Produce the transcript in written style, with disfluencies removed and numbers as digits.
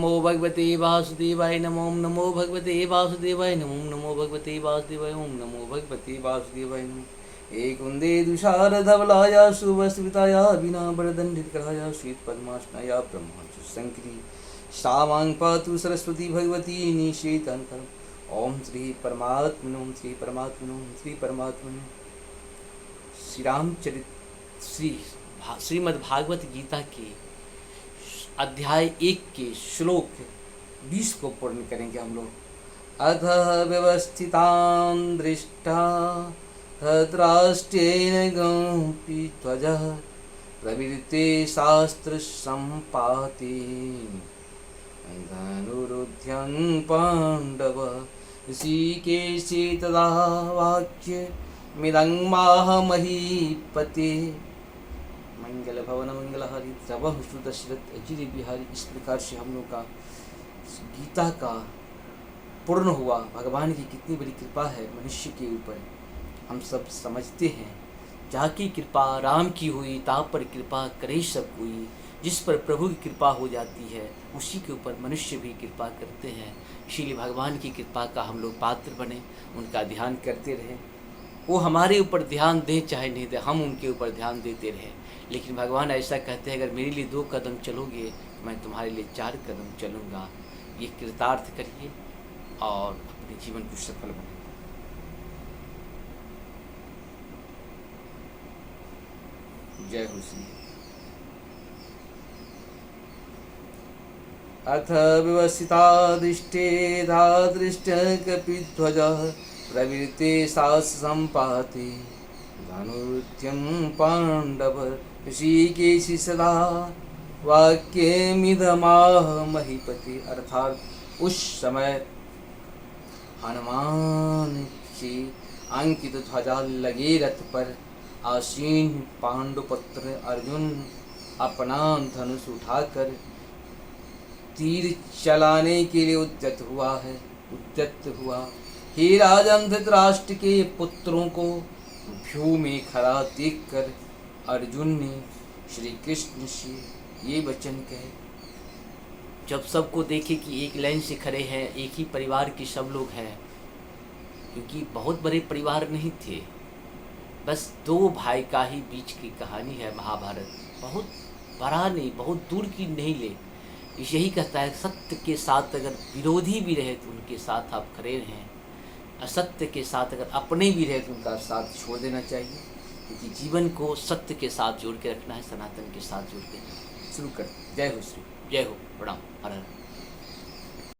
नमो भगवते वासुदेवाय नमो ओम नमो भगवते वासुदेवाय नमो ओम नमो भगवते वासुदेवाय ओम नमो भगवते वासुदेवाय नमो एक वंदे दुषार धवलाया सुवस्विताया बिना बरदंडित कराया श्वेत पद्मासनाया ब्रह्मणि शंकरी सावांग पातु सरस्वती भगवती निषेधन कर ओम श्री परमात्मने ओम श्री परमात्मने ओम श्री परमात्मने। श्री रामचरित श्रीमद् भागवत गीता के अध्याय 1 के श्लोक 20 को पूर्ण करेंगे हम लोग। अथ व्यवस्थितां दृष्टा धृतराष्ट्रेण गौपी ध्वजः प्रवृत्ते शास्त्र सम्पाते धनुरुध्यं पाण्डव ऋषिकेशे तदा वाक्यमिदं माह महीपते मंगल भवन मंगल हरि द्रवः सुदशरथ अजिर बिहारी। इस प्रकार से हम लोग का गीता का पूर्ण हुआ। भगवान की कितनी बड़ी कृपा है मनुष्य के ऊपर, हम सब समझते हैं। जाकी कृपा राम की हुई ता पर कृपा करे सब कोई। जिस पर प्रभु की कृपा हो जाती है उसी के ऊपर मनुष्य भी कृपा करते हैं। इसीलिए भगवान की कृपा का हम लोग पात्र बने, उनका ध्यान करते रहें। वो हमारे ऊपर ध्यान दें चाहे नहीं दें, हम उनके ऊपर ध्यान देते रहें। लेकिन भगवान ऐसा कहते हैं, अगर मेरे लिए 2 कदम चलोगे मैं तुम्हारे लिए 4 कदम चलूँगा। ये कृतार्थ करिए और अपने जीवन को सफल बनाइए। जय हो श्री। अथ विवसिता दृष्टे धादृष्ट कपिध्वजः प्रवृत्ते साहस सम्पाते धनुरुद्यं पाण्डव ऋषिकेशि सदा वाक्यमिदमाह महीपते। अर्थात उस समय हनुमान की अंकित ध्वजा लगे रथ पर आसीन पांडुपुत्र अर्जुन अपना धनुष उठाकर तीर चलाने के लिए उद्यत हुआ। हे राजन धृतराष्ट्र के पुत्रों को व्यू में खड़ा देखकर अर्जुन ने श्री कृष्ण से ये वचन कहे। जब सबको देखे कि एक लाइन से खड़े हैं, एक ही परिवार के सब लोग हैं, क्योंकि बहुत बड़े परिवार नहीं थे, बस 2 भाई का ही बीच की कहानी है महाभारत। बहुत बड़ा नहीं, बहुत दूर की नहीं ले। यही कहता है सत्य के साथ अगर विरोधी भी रहे तो उनके साथ आप खड़े रहें, असत्य के साथ अगर अपने भी रहे तो उनका साथ छोड़ देना चाहिए। क्योंकि जीवन को सत्य के साथ जोड़ के रखना है, सनातन के साथ जोड़ के। शुरू कर। जय हो श्री, जय हो, प्रणाम, हर हर।